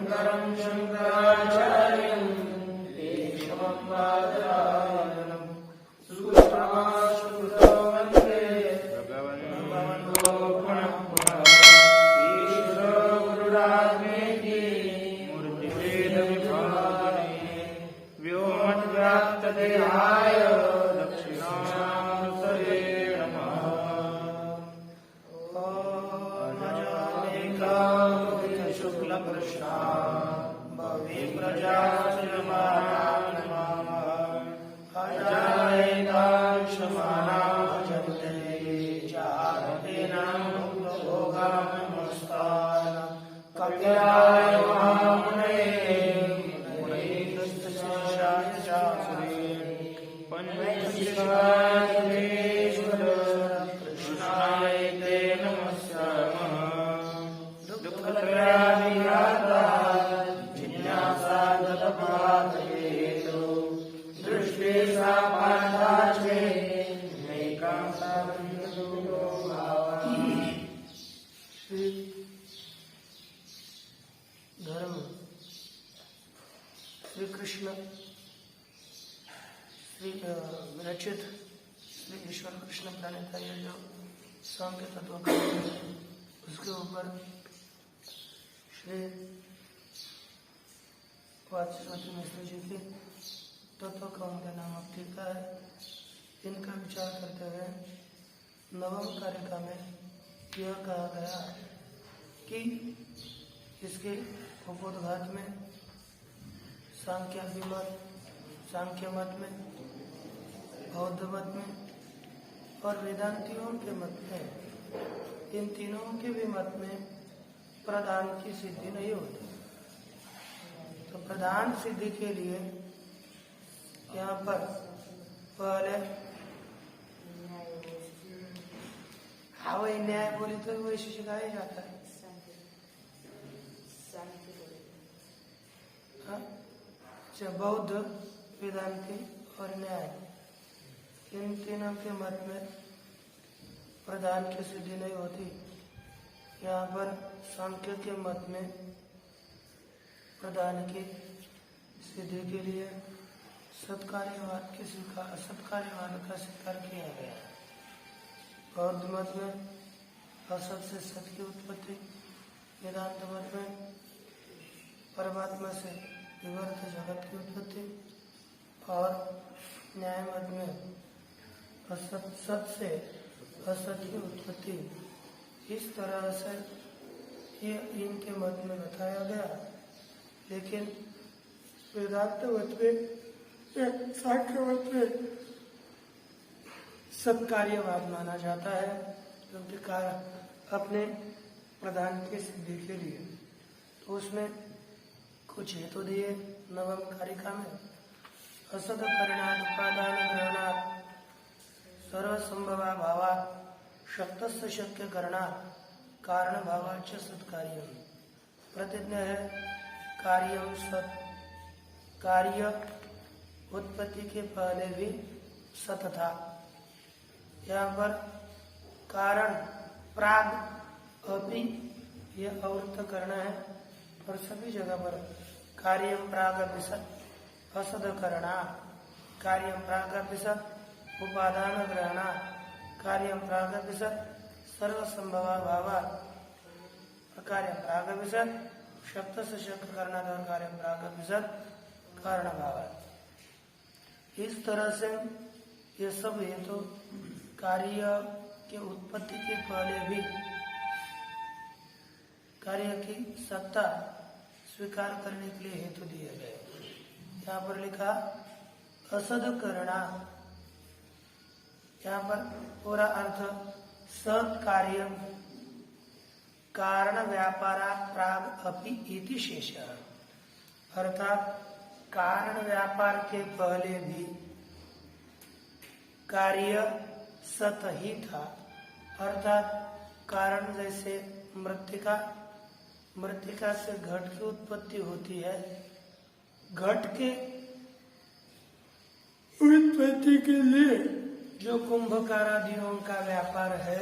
शङ्करं शङ्कराचार्यं केशवं बादरायणं सुप्रभातकृतो वन्दे भगवन्तो पुनः पुनः ईश्वरो गुरुरात्मेति मूर्तिभेदविभागिने व्योमव्याप्तदेहाय दक्षिणामूर्तये नमः। शुक्लकृष्णा भवे प्रजासमाना भजन्ते चारतेनां भोगामस्तान् कव्याय महामुनये मुनयस्तशाय पंचशिवाय देवेश्वर कृष्णाय ते नमस्यामः। दुःखत्रयादिघाता जिज्ञासागतपातयेतु दृष्टे सा पार्थाच्मे नैकां सावन्ततो भावः। धर्म श्री कृष्ण श्री विरचित श्री ईश्वर कृष्ण प्रणीता ये जो सांख्य तत्व का उसके ऊपर श्री वाचस्पति मिश्र जी की तत्व कौन का नामक टीका है। इनका विचार करते हुए नवम कारिका में यह कहा गया कि इसके उपोद्घात में सांख्य मत में बौद्ध मत में और वेदांतियों के मत में, इन तीनों के भी मत में प्रधान की सिद्धि नहीं होती। तो प्रधान सिद्धि के लिए यहाँ पर पहले वही न्याय बोली तो वैसे सिखाया जाता है। बौद्ध वेदांती और न्याय, इन तीनों के मत में प्रधान की सिद्धि नहीं होती। यहाँ पर सांख्य के मत में प्रधान की सिद्धि के लिए सत्कार्यवाद का स्वीकार किया गया है। बौद्ध मत में असत से सत की उत्पत्ति, वेदांत मत में परमात्मा से विवर्त जगत की उत्पत्ति और न्याय मत में सत से असत की उत्पत्ति। इस तरह से ये इनके मत में बताया गया। लेकिन वेदांत मत में, सांख्य मत में सत्कार्यवाद माना जाता है, क्योंकि अपने प्रधान की सिद्धि के लिए। तो उसमें कुछ हेतु दिए नवम कारिका में। असत परिणाम उपादान ग्रहणात् सर्वसंभवा भावा शक्तस्य शक्य करना कारण भावाच्य सत्कार्य। प्रतिज्ञा है कार्यम सत, कार्य उत्पत्ति के पहले भी सत था। यहाँ पर कारण प्राग अपि यह अवृत्त करना है और सभी जगह पर कार्यम प्राग विसत असद करना, कार्यम प्राग विसत उपादान ग्रहणा, कार्यम प्राग विसत सर्वसंभवा भावा, कार्यम प्राग विसत शब्द से शब्द करना और कार्यम प्राग विसत कारण भावा। इस तरह से ये सब हेतु कार्य के उत्पत्ति के पहले भी कार्य की सत्ता स्वीकार करने के लिए हेतु दिए गए। यहाँ पर लिखा असद करना, यहाँ पर पूरा अर्थ सत कार्य कारण व्यापारा प्राग अपि इति शेष, अर्थात कारण व्यापार के पहले भी कार्य सत ही था। अर्थात कारण जैसे मृत्तिका से घट की उत्पत्ति होती है, घट के उत्पत्ति के लिए जो कुंभकारादियों का व्यापार है,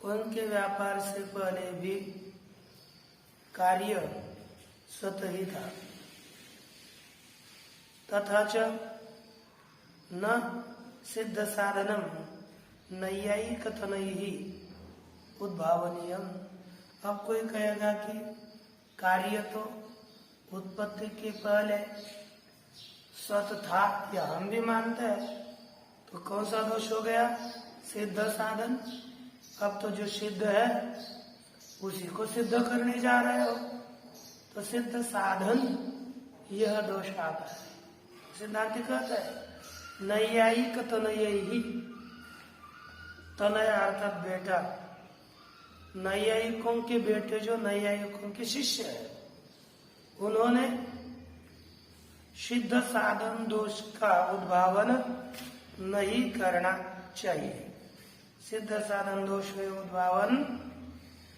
उनके व्यापार से पहले भी कार्य स्वतः ही था। तथा च न सिद्ध साधनम नैयायिकतनैहि उद्भावनीयम। अब कोई कहेगा कि कार्य तो उत्पत्ति के पहले स्वतः था, या हम भी मानते हैं, तो कौन सा दोष हो गया? सिद्ध साधन। अब तो जो सिद्ध है उसी को सिद्ध करने जा रहे हो, तो सिद्ध साधन यह दोष आता है। सिद्धांत कहता है नैयायिक तनयैहि, तनय अर्थात बेटा, नैयायिकों के बेटे जो नैयायिकों के शिष्य है, उन्होंने सिद्ध साधन दोष का उद्भावन नहीं करना चाहिए। सिद्ध साधन दोष में उद्भावन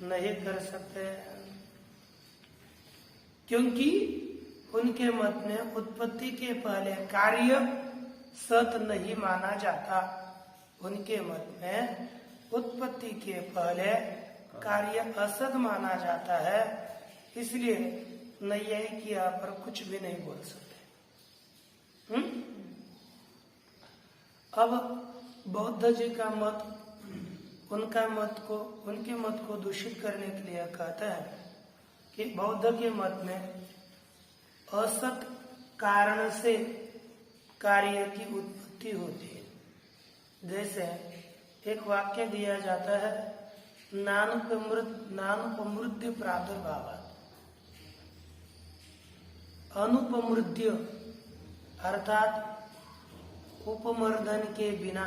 नहीं कर सकते, क्योंकि उनके मत में उत्पत्ति के पहले कार्य सत नहीं माना जाता। उनके मत में उत्पत्ति के पहले कार्य असत माना जाता है, इसलिए नैयायिक यहाँ पर कुछ भी नहीं बोल सकते। अब बौद्ध जी का मत, उनके मत को दूषित करने के लिए कहते हैं कि बौद्ध के मत में असत कारण से कार्य की उत्पत्ति होती है। जैसे एक वाक्य दिया जाता है नानुपमृद्य प्रादुर्भाव, अनुपमृद्य अर्थात उपमर्दन के बिना,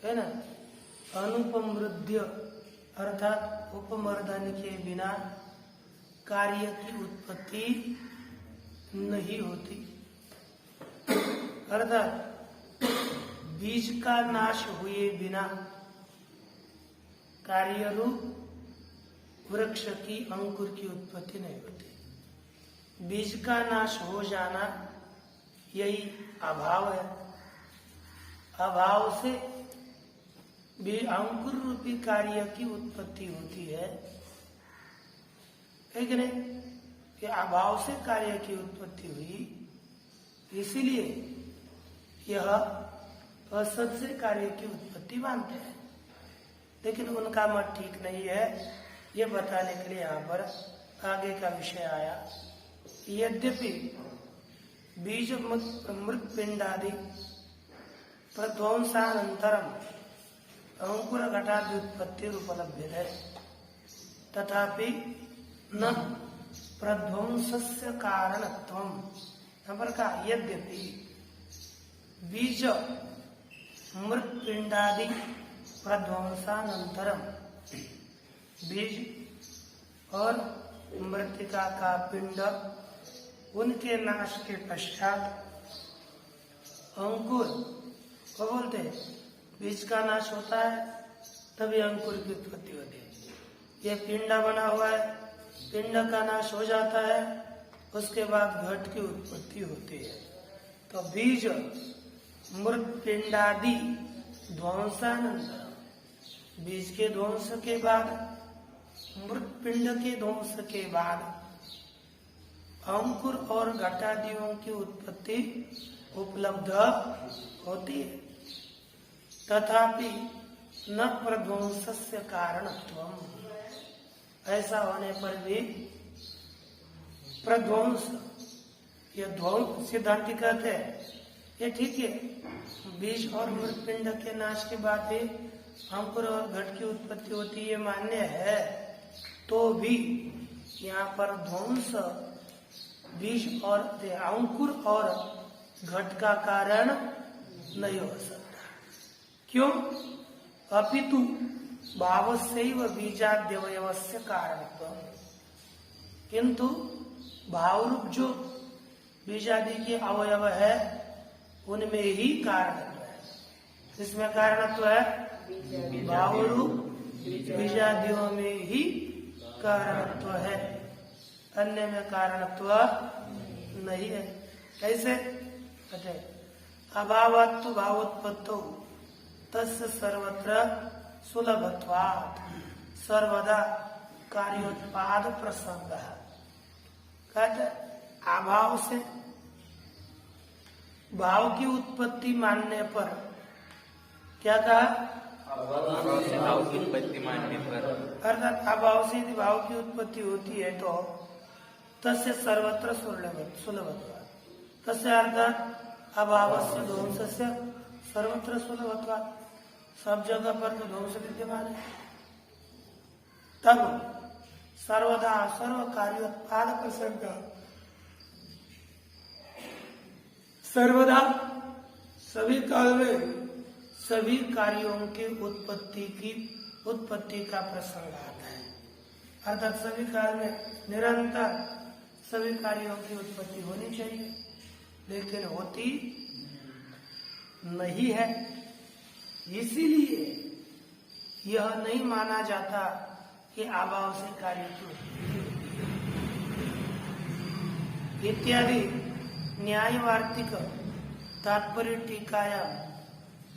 है ना, अनुपमृद्य अर्थात उपमर्दन के बिना कार्य की उत्पत्ति नहीं होती। अर्थात बीज का नाश हुए बिना कार्य रूप वृक्ष की अंकुर की उत्पत्ति नहीं होती। बीज का नाश हो जाना यही अभाव है। अभाव से भी अंकुर रूपी कार्य की उत्पत्ति होती है, कि नहीं? कि अभाव से कार्य की उत्पत्ति हुई, इसीलिए यह असत से कार्य की उत्पत्ति मानते हैं। लेकिन उनका मत ठीक नहीं है, ये बताने के लिए यहाँ पर आगे का विषय आया। यद्यपि बीज मृत पिंडादि प्रध्वंसानंतरम अंकुर घटादि उत्पत्ति उपलब्ध है, तथापि न प्रध्वंसस्य कारणत्वम। यहाँ पर कहा यद्यपि बीज मृत पिंडादि प्रध्वंसानंतरम, बीज और मृतिका का पिंड उनके नाश के पश्चात अंकुर को बोलते हैं। बीज का नाश होता है तभी अंकुर की उत्पत्ति होती है। ये पिंड बना हुआ है, पिंड का नाश हो जाता है, उसके बाद घट की उत्पत्ति होती है। तो बीज मृत पिंडादि ध्वंसानंतर, बीज के ध्वंस के बाद, मृत पिंड के ध्वंस के बाद अंकुर और घटादियों की उत्पत्ति उपलब्ध होती है। तथापि न प्रध्वंसस्य कारणत्वम, ऐसा होने पर भी प्रध्वंस, ये ध्वंस सिद्धांति कहते हैं ये ठीक है, बीज और मृत पिंड के नाश के बाद ही अंकुर और घट की उत्पत्ति होती है, मान्य है, तो भी यहाँ पर ध्वंस बीज और अंकुर और घट का कारण नहीं हो सकता। क्यों? अपितु भावस्यैव बीजाद्यवयवस्य कारणत्व, किंतु भाव रूप जो बीजादि के अवयव है उनमें ही कारणत्व है। इसमें कारणत्व है भाव रूप बीजादियों में ही कारणत्व है, अन्य में कारणत्व नहीं है। कैसे? अभावत्व भावोत्पत्तो तस्य सर्वत्र सुलभत्वात्, सर्वदा कार्योत्पाद प्रसंग कहते अभाव से भाव की उत्पत्ति मानने पर क्या कहा? भाव की उत्पत्ति मानने पर अर्थात अभाव से यदि भाव की उत्पत्ति होती है तो तस्य सर्वत्र सुलभत्वात्, तस्य अर्थात अभावस्य ध्वंसस्य सर्वत्र सुलभत्वात्, सब जगह पर तो ध्वंस विद्यमान है। तब सर्वदा सर्व कार्योत्पाद प्रसंग, सर्वदा सभी काल में सभी कार्यों के उत्पत्ति का प्रसंग आता है। अर्थात सभी काल में निरंतर सभी कार्यों की उत्पत्ति होनी चाहिए, लेकिन होती नहीं है। इसीलिए यह नहीं माना जाता कि अभाव से कार्य की उत्पत्ति इत्यादि न्यायवार्तिक तात्पर्य टीकाया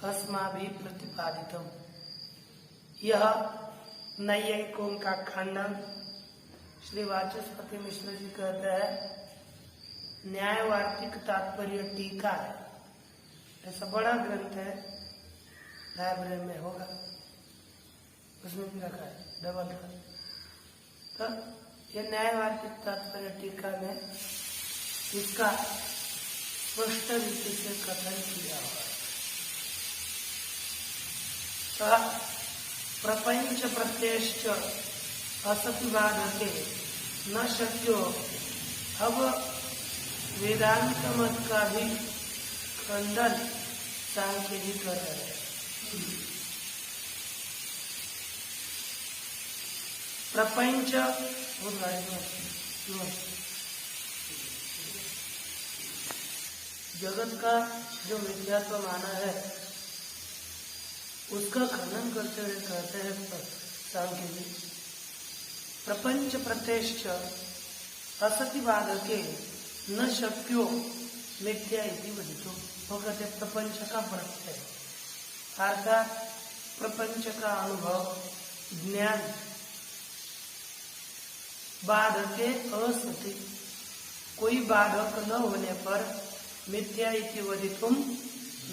अस्माभिः प्रतिपादितम्। यह नैयायिकों का खंडन श्री वाचस्पति मिश्र जी कहते हैं, न्यायवार्तिक तात्पर्य टीका है। ऐसा बड़ा ग्रंथ है, लाइब्रेरी में होगा, उसमें भी रखा है डबल का। तो ये न्यायवार्तिक तात्पर्य टीका में इसका स्पष्ट रीति से कथन किया हुआ है। प्रपंच प्रत्ययश्च असति बाधते न शक्यो। अब वेदांत मत का भी खंडन सांख्य जी कर रहे हैं। प्रपंच जगत का जो मिथ्यात्व माना है उसका खंडन करते हुए कहते हैं सांख्य जी, प्रपंच प्रत्ययश्च असति बाधके न शक्यो मिथ्या इति वदितो। वो कहते प्रपंच का प्रत्यय अर्थात प्रपंच का अनुभव ज्ञान बाधके असति, कोई बाधक न होने पर मिथ्या इति वदितुम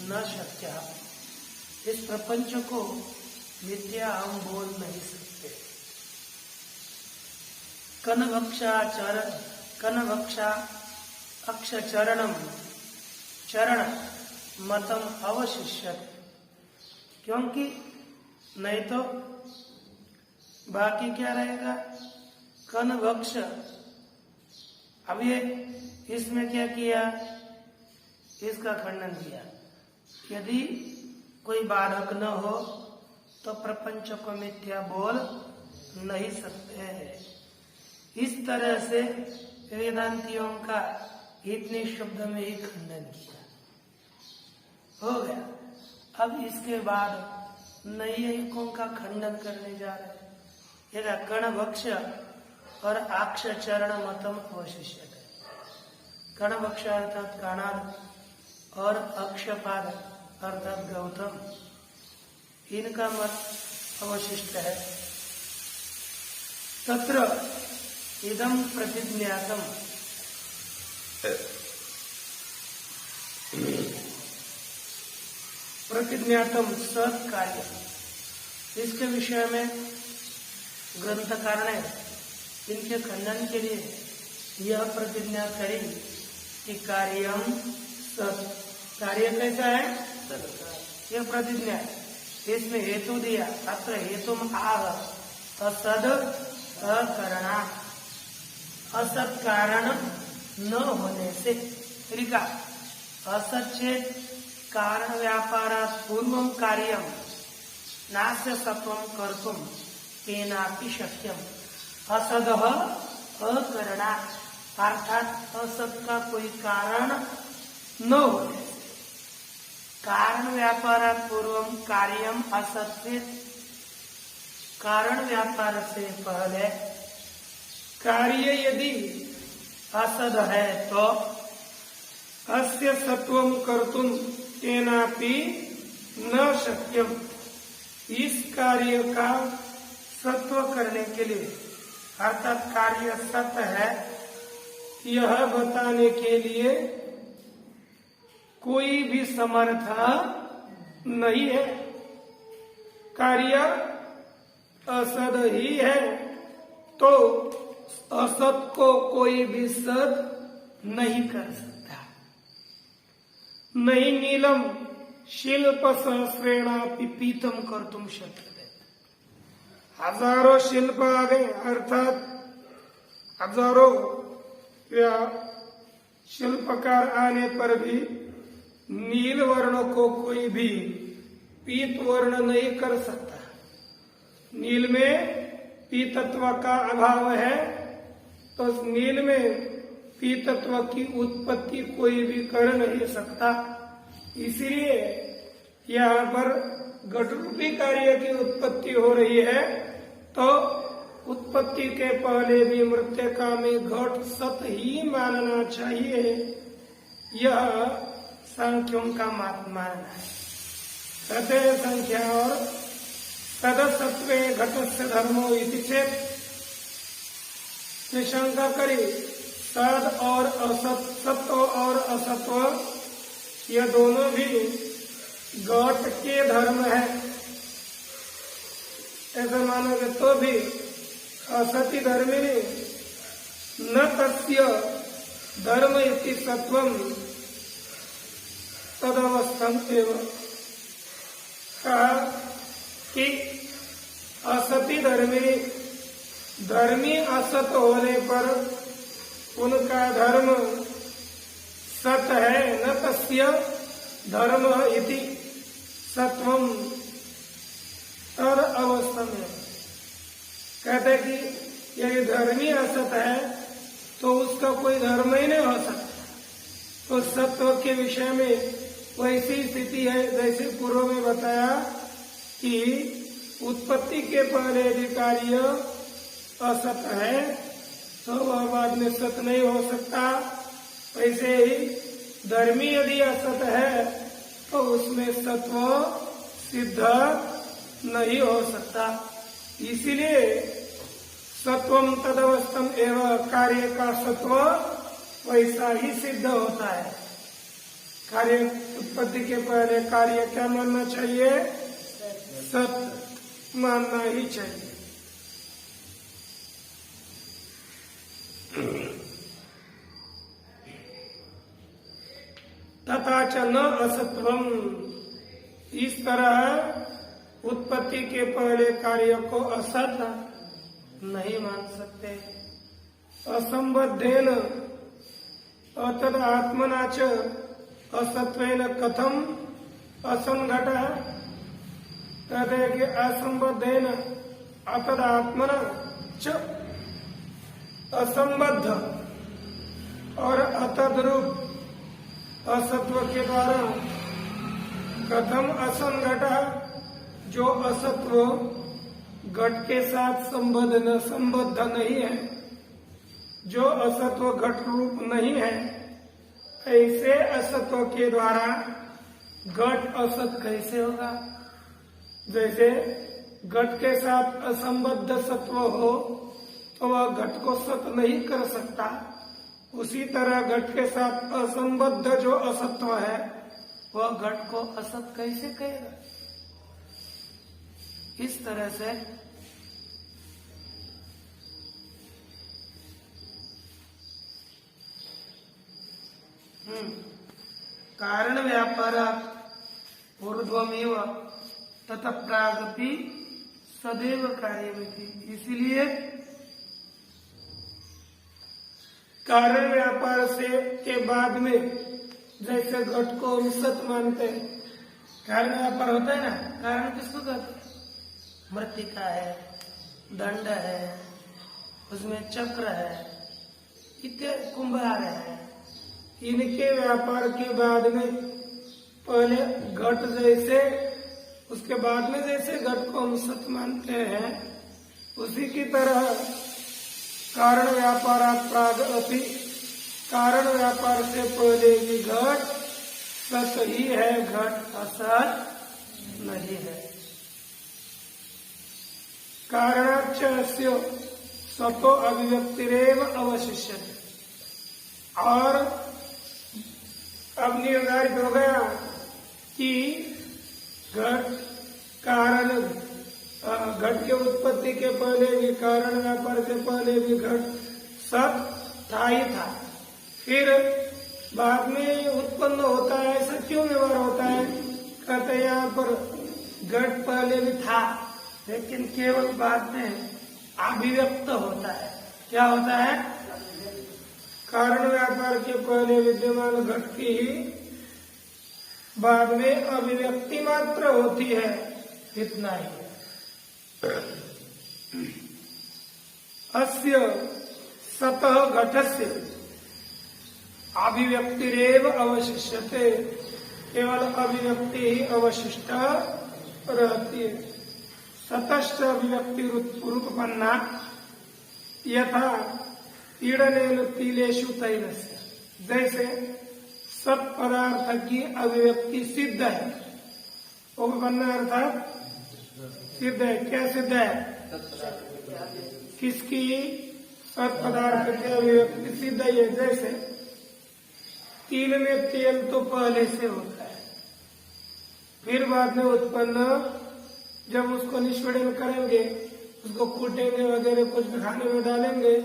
न शक्य। इस प्रपंच को मिथ्या हम बोल नहीं सकते। कनभक्षा अक्ष चरणम चरण मतम अवशिष्यत, क्योंकि नहीं तो बाकी क्या रहेगा? कनभक्ष। अब ये इसमें क्या किया? इसका खंडन किया। यदि कोई बाधक न हो तो प्रपंच को मिथ्या बोल नहीं सकते हैं। इस तरह से वेदांतियों का इतने शब्द में ही खंडन किया हो गया। अब इसके बाद नैयायिकों का खंडन करने जा रहे हैं। यदा कणभक्ष और आक्ष चरण मतम अवशिष्य है। कणभक्ष अर्थात काणाद और अक्षपाद अर्थात गौतम, इनका मत अवशिष्ट है। तत्र इदं प्रतिज्ञातम, प्रतिज्ञातम सत्कार्य, इसके विषय में ग्रंथकार ने इनके खंडन के लिए यह प्रतिज्ञा करी कि कार्यम सत। कार्य कैसा है? यह प्रतिज्ञा, इसमें हेतु दिया। अत्र हेतुम आह असद अकरणा, असत कारण न होने से। लिखा असत चेत कारण व्यापारात् पूर्वं कार्यम नास्य सत्वं कर्तुम तेनापि शक्यम। असदः अकरणा अर्थात असत का कोई कारण न होने से। कारण व्यापारात् पूर्वम कार्यम असत, कारण व्यापार से पहले कार्य यदि असद है तो अस्य सत्वं कर्तुम तेनापि न शक्यम। इस कार्य का सत्व करने के लिए अर्थात कार्य सत्य है, यह बताने के लिए कोई भी समर्थ नहीं है। कार्य असद ही है तो असत को कोई भी सद नहीं कर सकता। नहीं नीलम शिल्प सहस्रेणापि पीतम कर्तुम शक्यते। हजारों शिल्प आ गए, अर्थात हजारों या शिल्पकार आने पर भी नील वर्ण को कोई भी पीत वर्ण नहीं कर सकता। नील में पीतत्व का अभाव है तो नील में पीतत्व की उत्पत्ति कोई भी कर नहीं सकता। इसलिए यहाँ पर घट रूपी कार्य की उत्पत्ति हो रही है तो उत्पत्ति के पहले भी मृत्यका में घट सत ही मानना चाहिए। यह सांख्यों का मानना है। सतः संख्या और सदसत्वे घटस्य धर्मो इति चेत, शंका करी सद और असत, सत्व और असत्व यह दोनों भी घट के धर्म है, ऐसा मानोगे तो भी असति धर्मिणी न तस्य धर्म इति सत्वम तदवस्थम एवं। कहा कि असति धर्मिणी, धर्मी असत होने पर उनका धर्म सत है। न तस्य धर्म इति सत्वम तद अवस्था में। कहते कि यदि धर्मी असत है तो उसका कोई धर्म ही नहीं हो सकता। तो सत्व के विषय में वैसी स्थिति है जैसे पूर्व में बताया कि उत्पत्ति के पहले यदि कार्य असत है तो वह बाद में सत नहीं हो सकता। वैसे ही धर्मी यदि असत है तो उसमें सत्व सिद्ध नहीं हो सकता। इसीलिए सत्वम तदवस्थम एवं, कार्य का सत्व वैसा ही सिद्ध होता है। कार्य उत्पत्ति के पहले कार्य क्या मानना चाहिए? सत्य मानना ही चाहिए। तथा च न असत्वम, इस तरह उत्पत्ति के पहले कार्य को असत नहीं मान सकते। असंबद्धेन अतद आत्मना च असत्वेन कथम असंघट, कहते हैं कि असंबद्धेन अतद आत्मना च, असंबद्ध और अतद रूप असत्व के द्वारा कथम असंघट, जो असत्व घट के साथ संबद्ध नहीं है, जो असत्व घट रूप नहीं है, ऐसे असत्व के द्वारा घट असत कैसे होगा? जैसे घट के साथ असंबद्ध सत्व हो तो वह घट को सत नहीं कर सकता। उसी तरह घट के साथ असंबद्ध जो असत्व है वह घट को असत कैसे कहेगा? इस तरह से कारण व्यापार ऊर्ध्वमेव तथा प्रागति सदैव कार्यमिति। इसलिए कारण व्यापार से के बाद में जैसे घट को हम सत मानते हैं, कारण व्यापार होता है ना, कारण किसको कहते हैं? मृत्तिका है, दंड है, उसमें चक्र है, इत्यादि कुंभार है। इनके व्यापार के बाद में पहले घट जैसे, उसके बाद में जैसे घट को हम सत मानते हैं, उसी की तरह कारण व्यापार प्राग अपि, कारण व्यापार से पहले भी घट सत ही है, घट असत नहीं है। कारणाच्च सतो अभिव्यक्तिरेव अवशिष्यते। और अब निर्धारित हो गया कि घट कारण, घट के उत्पत्ति के पहले भी, कारण व्यापार के पहले भी घट सत था ही था। फिर बाद में उत्पन्न होता है, ऐसा क्यों व्यवहार होता है? कहते हैं यहाँ पर घट पहले भी था, लेकिन केवल बाद में अभिव्यक्त होता है। क्या होता है? कारण व्यापार के पहले विद्यमान घट की बाद में अभिव्यक्ति मात्र होती है, इतना ही। अस्य सतः घटस्य अभिव्यक्तिरेव अवशिष्यते, केवल अभिव्यक्ति ही अवशिष्ट रहती है। सतश्च अभिव्यक्ति रूपपन्ना यथा पीड़नेन तिलेषु तैलस्य, जैसे सत पदार्थ की अभिव्यक्ति सिद्ध है। उपपन्ना अर्थात सिद्ध है। क्या सिद्ध है? किसकी? सत पदार्थ की अभिव्यक्ति सिद्ध है। जैसे तिल में तेल तो पहले से होता है, फिर बाद में उत्पन्न, जब उसको निष्पीड़न करेंगे, उसको कूटेंगे वगैरह कुछ भी खाने में डालेंगे,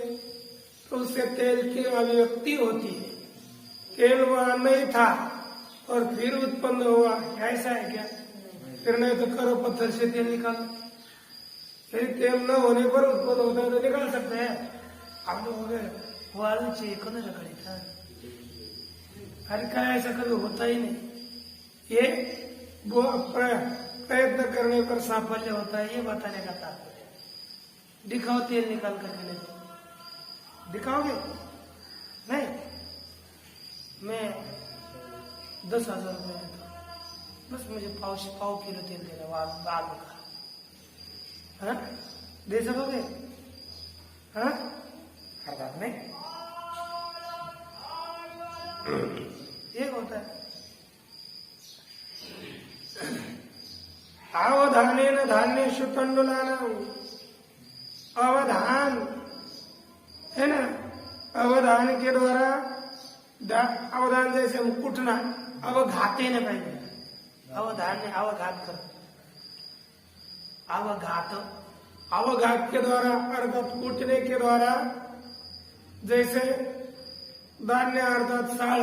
तो उससे तेल की अभिव्यक्ति होती है। तेल वहां नहीं था और फिर उत्पन्न हुआ, ऐसा है क्या? फिर नहीं तो करो पत्थर से तेल निकालो। यदि तेल न होने पर उत्पन्न होता है तो निकाल सकते हैं। आप लोग हो गए वो आलू चाहिए को नहीं रखा था, अरे क्या ऐसा कभी होता ही नहीं। ये वो प्रयत्न करने पर साफल्य होता है, ये बताने का तात्पर्य। दिखाओ तेल निकाल करके, नहीं दिखाओगे? नहीं, मैं 10,000 रुपये देता हूँ, बस मुझे पाव किलो तेल देना, आलू का। हाँ, दे सकोगे? हाँ, हर बात में ये होता है। अवधानेन धान्येषु तण्डुलानां, अवधान है ना, अवधान के द्वारा, अवधान जैसे कुटना, अवघाते न पहले, अवधान ने अवघात कर, अवघात, अवघात के द्वारा अर्थात कूटने के द्वारा, जैसे धान्य अर्थात साल,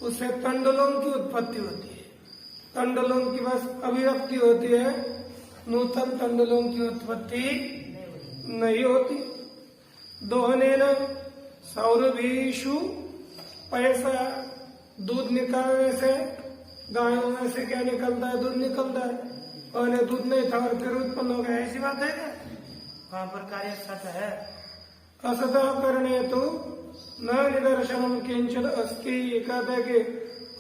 उससे तंडुलों की उत्पत्ति होती है। तंडुलों की बस अभिव्यक्ति होती है, नूतन तंडुलों की उत्पत्ति नहीं होती। दोहने न सौरभीषु, पैसा दूध निकालने से, गायों में से क्या निकलता है? दूध निकलता है। पहले दूध नहीं था और फिर उत्पन्न हो गया, ऐसी बात है क्या? वहां पर कार्य सत है। असतः करने तो न निदर्शनम किंचित अस्ति, कहते कि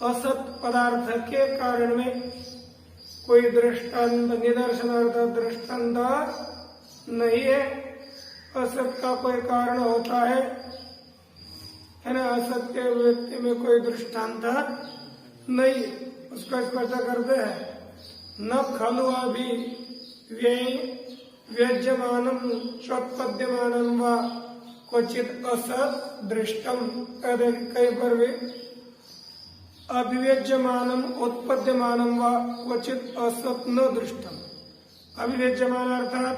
असत पदार्थ के कारण में कोई दृष्टांत, निदर्शन अर्थात दृष्टांत नहीं है। असत का कोई कारण होता है ना? असत के व्यक्ति में कोई दृष्टांत नहीं, उसका स्पर्श करते हैं। न खलु अभी व्यज्यमानम चोत्पद्यमानम व क्वचित असत दृष्टम, कहीं पर भी अभिव्यज्यमानम उत्पद्यमानम व क्वचित असत न दृष्टम। अभिव्यज्यमान अर्थात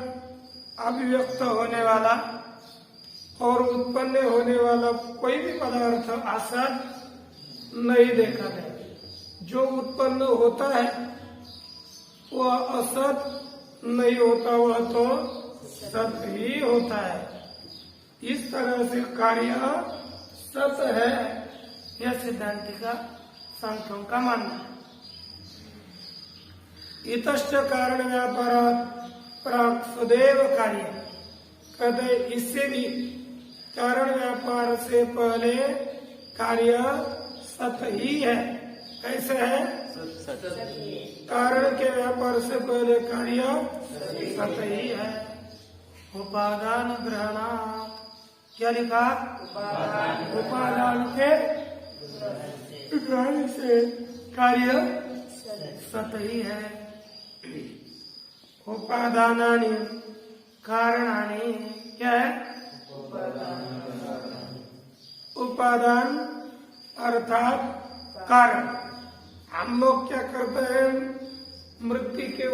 अभिव्यक्त होने वाला और उत्पन्न होने वाला कोई भी पदार्थ असत नहीं देखा गया। जो उत्पन्न होता है वह असत नहीं होता, वह तो सत ही होता है। इस तरह से कार्य सत है, यह सिद्धांति का, सांख्यों का मानना है। इतश्च कारण व्यापारात् प्राक् सदैव कार्य, कहते इससे भी कारण व्यापार से पहले कार्य सत ही है। कैसे है? कारण के व्यापार से पहले कार्य सत ही है। उपादान ग्रहणात्, क्या लिखा? उपादान के ग्रहण से कार्य सत ही है। उपादानानि कारणानि, क्या है? उपादान अर्थात कारण। हम लोग क्या करते हैं, मृत्यु के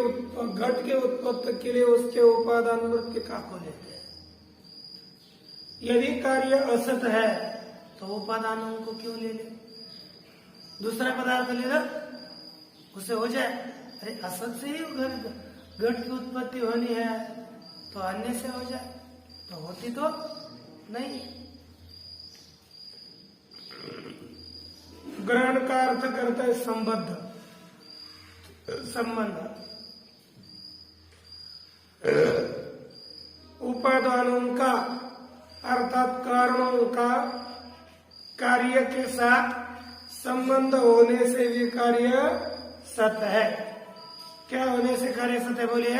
घट के उत्पत्ति के लिए उसके उपादान मृत्तिका को लेते हैं। यदि कार्य असत है तो उपादानों को क्यों ले ले, दूसरा पदार्थ ले लो उसे हो जाए। अरे असत से ही घट की उत्पत्ति होनी है तो अन्य से हो जाए, तो होती तो नहीं। ग्रहण का अर्थ करता है संबद्ध, संबंध। उपादानों का अर्थात कारणों का कार्य के साथ संबंध होने से भी कार्य सत है। क्या होने से कार्य सत है बोलिए?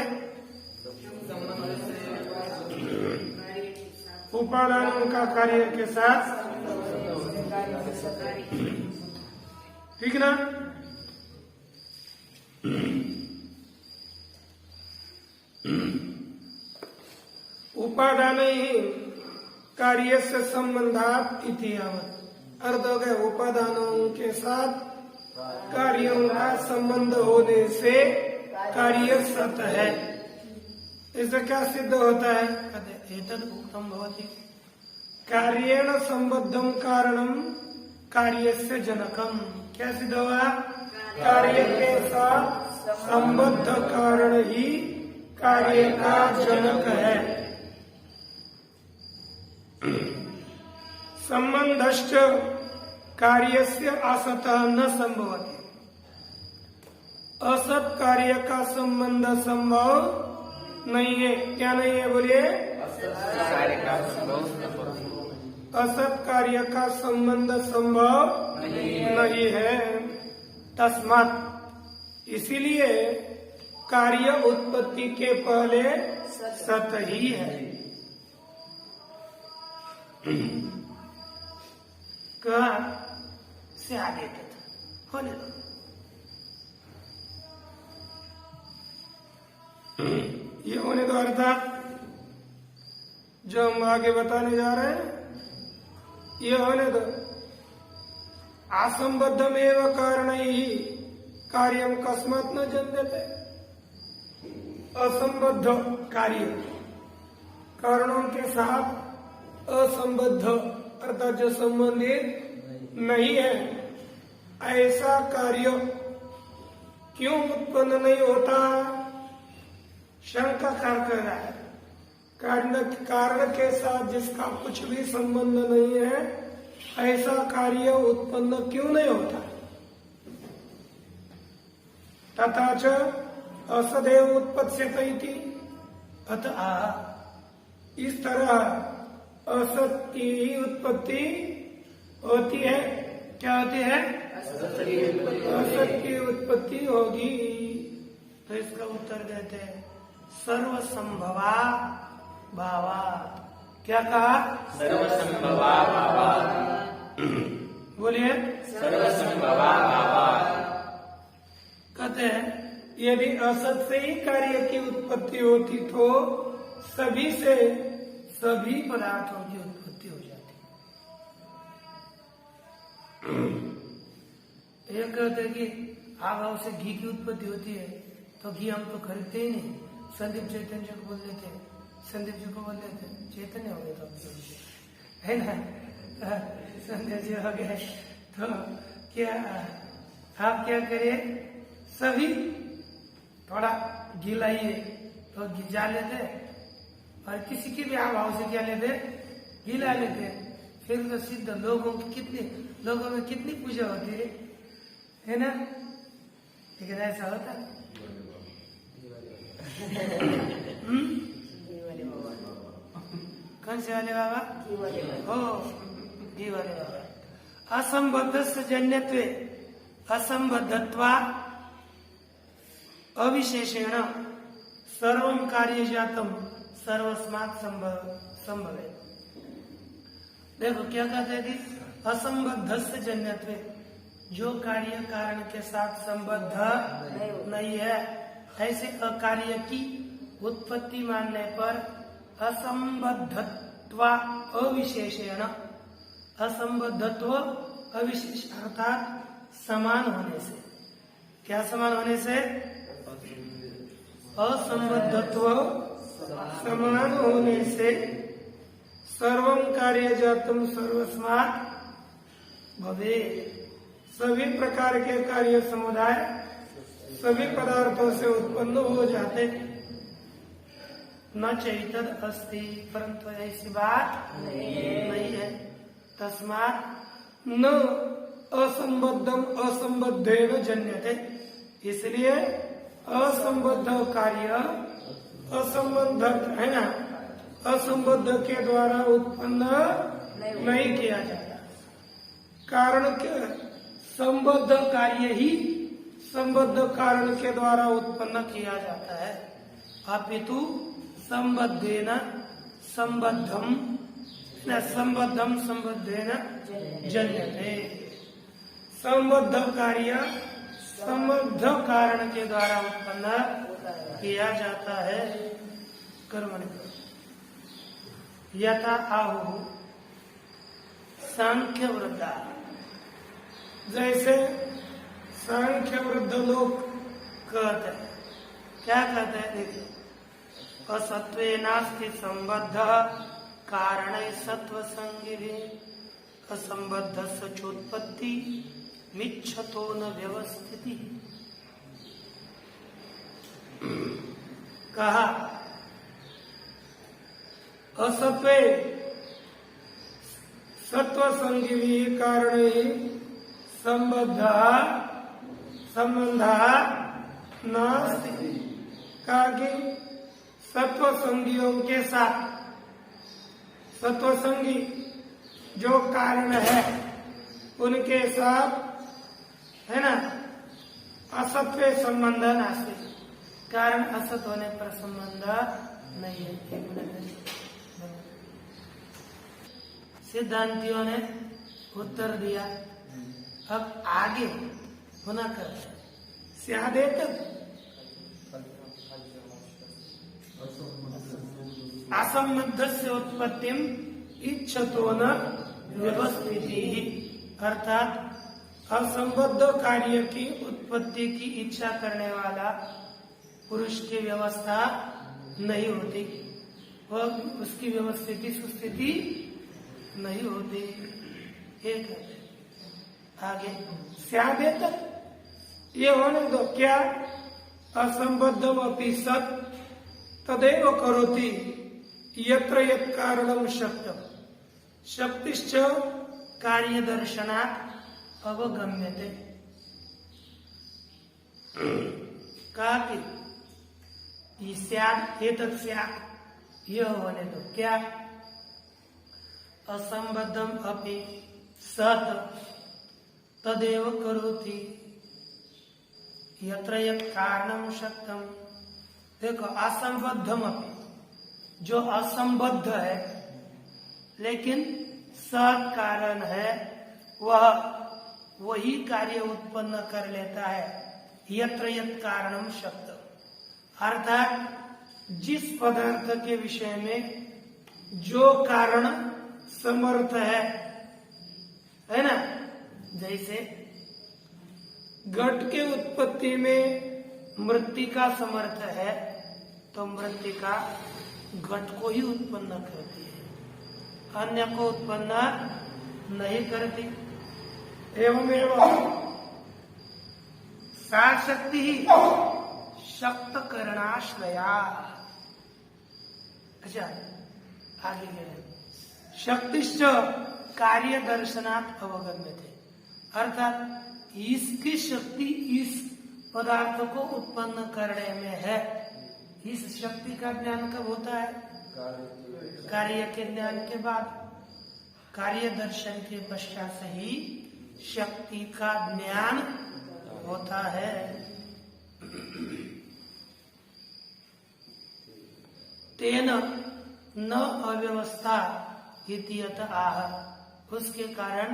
उपादानों का कार्य के साथ, ठीक ना? उपादान ही कार्य से संबंधात इति यावत्। अर्थ हो गया उपादानों के साथ कार्यों का संबंध होने से कार्य सत है। इससे क्या सिद्ध होता है? एतद् उक्तम भवति कार्येण संबद्धम कारणम कार्यस्य जनकम। क्या सिद्ध हुआ? कार्य के साथ संबद्ध कारण ही कार्य का जनक है। संबंधश्च कार्यस्य असतः न संभवति। असत कार्य का संबंध संभव नहीं है। क्या नहीं है बोलिए? असत कार्य का संबंध संभव नहीं है। तस्मात् इसीलिए कार्य उत्पत्ति के पहले सत ही है। कहा से आगे होने दो। ये होने दो अर्थात जो हम आगे बताने जा रहे हैं ये होने दो। असंबद्धमेव कारणैः कार्यं कस्मात् न जन्यते। असंबद्ध कार्य कारणों के साथ असंबद्ध अर्थात जो संबंधित नहीं है ऐसा कार्य क्यों उत्पन्न नहीं होता? शंका कर रहा है। कारण के साथ जिसका कुछ भी संबंध नहीं है ऐसा कार्य उत्पन्न क्यों नहीं होता? तथा च असदेव उत्पत्स्यते इति। अतः इस तरह असत की ही उत्पत्ति होती है। क्या होती है? असत की उत्पत्ति होगी। तो इसका उत्तर देते हैं सर्वसंभवा भावा। क्या कहा? सर्वसंभवा भावा। बोलिए सर्वसंभवा भावा। कहते हैं यदि असत से ही कार्य की उत्पत्ति होती तो सभी से सभी पदार्थों की उत्पत्ति हो जाती। ये कहते हैं कि आभाव से घी की उत्पत्ति होती है तो घी हम तो खरीदते ही नहीं। संदीप चैतन्य को बोल देते, संदीप जी को बोल देते, चैतन्य हो गए तो है ना, संदीप जी हो गए तो क्या आप क्या करिए? सभी थोड़ा घी लाइए तो घी जा लेते और किसी की भी अभाव से क्या लेते? घी ला लेते। फिर तो सिद्ध लोगों में कितनी पूजा होती है ना? लेकिन ऐसा होता है कौन से वाले बाबा? हो घी वाले बाबा। असंबद्ध जन्यत्वे असंबद्धत्वा अविशेषेण सर्वं कार्य जातम सर्वस्मात् संभवे। देखो क्या कहते हैं कि असंबद्ध जन्यत्वे, जो कार्य कारण के साथ संबद्ध नहीं है ऐसे अकार्य की उत्पत्ति मानने पर असंबद्धत्वा अविशेषेण असंबद्धत्व अविशेष अर्थात समान होने से। क्या समान होने से? असंबद्धत्व समान होने से सर्वं कार्य जातम सर्वस्मात् भवे, सभी प्रकार के कार्य समुदाय सभी पदार्थों से उत्पन्न हो जाते। न चैतद अस्ति, परंतु ऐसी बात नहीं है। तस्मात् न असंबद्धम असंबद्धेन जन्यते, इसलिए असंबद्ध कार्य असंबद्ध है ना, असंबद्ध के द्वारा उत्पन्न नहीं किया जाता। कारण क्या? संबद्ध कार्य ही संबद्ध कारण के द्वारा उत्पन्न किया जाता है। अपितु संबद्धेन संबद्धम न संबद्धम संबद्धेन जन्यते, संबद्ध कार्य संबद्ध कारण के द्वारा उत्पन्न किया जाता है। कर्मणि यथा आहु सांख्य वृद्धा, जैसे सांख्य वृद्ध लोग कहते हैं। क्या कहते हैं? देखिए, असत्वे नास्ति संबद्ध कारण सत्व संगी, असंबद्ध सचोत्पत्ति मिच्छतो न व्यवस्थिति। कहा असत्वे सत्व संगी कारण संबद्ध संबंध नास्ति। कहा कि सत्व संगियों के साथ, सत्व संगी जो कारण है उनके साथ है ना, असत्व संबंध नास्ति, कारण असत होने पर संबंध नहीं है। सिद्धांतियों ने उत्तर दिया। अब आगे होना कर स्यादेत असंबद्ध से उत्पत्तिम इच्छतो न व्यवस्थिति, अर्थात असंबद्ध कार्य की उत्पत्ति की इच्छा करने वाला पुरुष की व्यवस्था नहीं होती और उसकी व्यवस्थिति सुस्थिति नहीं होती। एक आगे स्यादेत, ये होने दो। क्या? असंबद्धम अपि सत् तदेव करोति यत्र यत् कारणम शक्तम्, शक्तिश्च कार्य दर्शनात् अवगम्यते। कहा कि यह होने दो। क्या? असंबद्धम अपि सत् तदेव करोति यत्र यत् कारणम शक्तम। देखो, असंबद्धम अपि, जो असंबद्ध है लेकिन सत् कारण है, वह वही कार्य उत्पन्न कर लेता है। यत्र यत् कारणम शक्तम, अर्थात जिस पदार्थ के विषय में जो कारण समर्थ है ना। जैसे घट के उत्पत्ति में मृत्तिका समर्थ है, तो मृत्तिका घट को ही उत्पन्न करती है, अन्य को उत्पन्न नहीं करती। एवमेव सा शक्ति ही शक्त करणाश्रया। अच्छा, आगे ले रहे, शक्तिश्च कार्य दर्शनात् अवगम्यते, अर्थात इसकी शक्ति इस पदार्थ को उत्पन्न करने में है। इस शक्ति का ज्ञान कब होता है? कार्य के ज्ञान के बाद, कार्य दर्शन के पश्चात से ही शक्ति का ज्ञान होता है। तेन न अव्यवस्था इत्यत आह, उसके कारण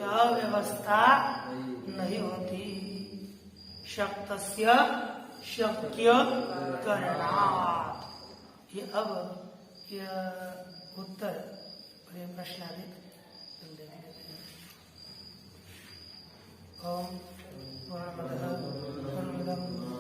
अव्यवस्था नहीं होती। शक्तस्य शक्य करणात्, ये अब यह उत्तर प्रश्नादिक ओम पूर्णमदः पूर्णमिदं